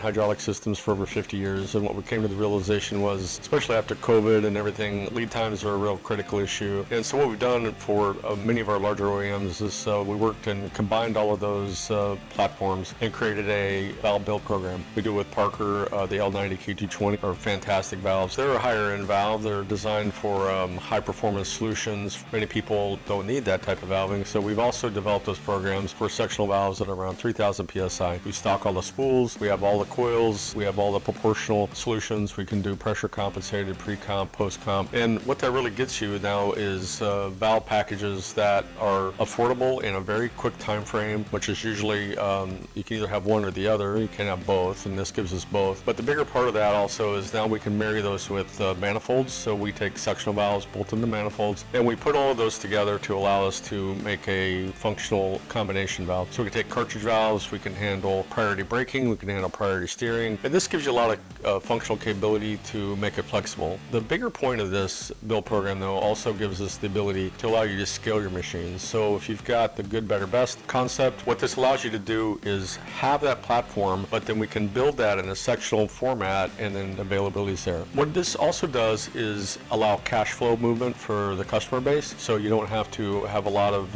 hydraulic systems for over 50 years, and what we came to the realization was, especially after COVID and everything, lead times are a real critical issue. And so what we've done for many of our larger OEMs is we worked and combined all of those platforms and created a valve build program. We do it with Parker. The L90 K220 are fantastic valves. They're a higher end valve. They're designed for high performance solutions. Many people don't need that type of valving, so we've also developed those programs for sectional valves at around 3,000 psi. We stock all the spools, we have all the coils, we have all the proportional solutions. We can do pressure compensated, pre-comp, post-comp, and what that really gets you now is valve packages that are affordable in a very quick time frame, which is usually you can either have one or the other. You can have both, and this gives us both. But the bigger part of that also is now we can marry those with manifolds. So we take sectional valves, bolt into manifolds, and we put all of those together to allow us to make a functional combination valve. So we can take cartridge valves, we can handle priority braking, we can handle priority steering, and this gives you a lot of functional capability to make it flexible. The bigger point of this build program, though, also gives us the ability to allow you to scale your machines. So if you've got the good, better, best concept, what this allows you to do is have that platform, but then we can build that in a sectional format, and then availability is there. What this also does is allow cash flow movement for the customer base, so you don't have to have a lot of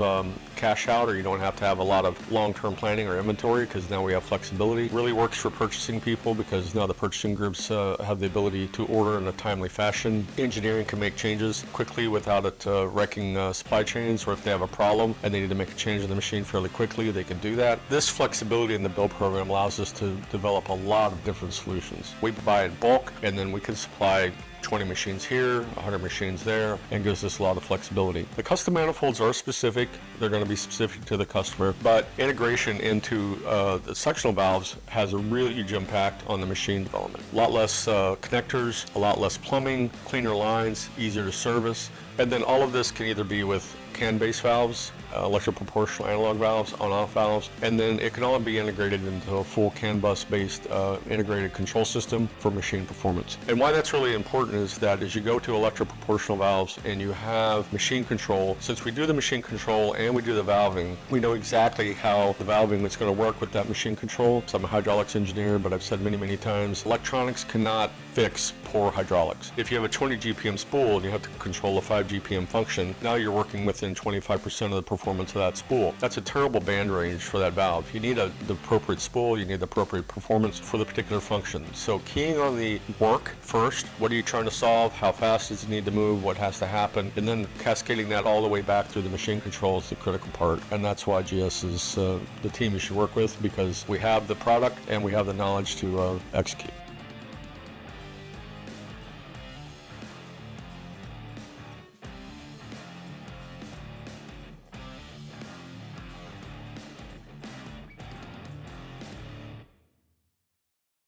cash out, or you don't have to have a lot of long-term planning or inventory, because now we have flexibility. It really works for purchasing people, because now the purchasing groups have the ability to order in a timely fashion. Engineering can make changes quickly without it wrecking supply chains, or if they have a problem and they need to make a change in the machine fairly quickly, they can do that. This flexibility in the build program allows us to develop a lot of different solutions. We provide bulk, and then we can supply 20 machines here, 100 machines there, and gives us a lot of flexibility. The custom manifolds are specific. They're going to be specific to the customer, but integration into the sectional valves has a really huge impact on the machine development. A lot less connectors, a lot less plumbing, cleaner lines, easier to service, and then all of this can either be with can-based valves, electroproportional analog valves, on-off valves, and then it can all be integrated into a full CAN bus-based integrated control system for machine performance. And why that's really important is that as you go to electroproportional valves and you have machine control, since we do the machine control and we do the valving, we know exactly how the valving is going to work with that machine control. So I'm a hydraulics engineer, but I've said many, many times, electronics cannot fix poor hydraulics. If you have a 20 GPM spool and you have to control a 5 GPM function, now you're working within 25% of the performance of that spool. That's a terrible band range for that valve. You need the appropriate spool, you need the appropriate performance for the particular function. So keying on the work first, what are you trying to solve, how fast does it need to move, what has to happen, and then cascading that all the way back through the machine control is the critical part. And that's why GS is the team you should work with, because we have the product and we have the knowledge to execute.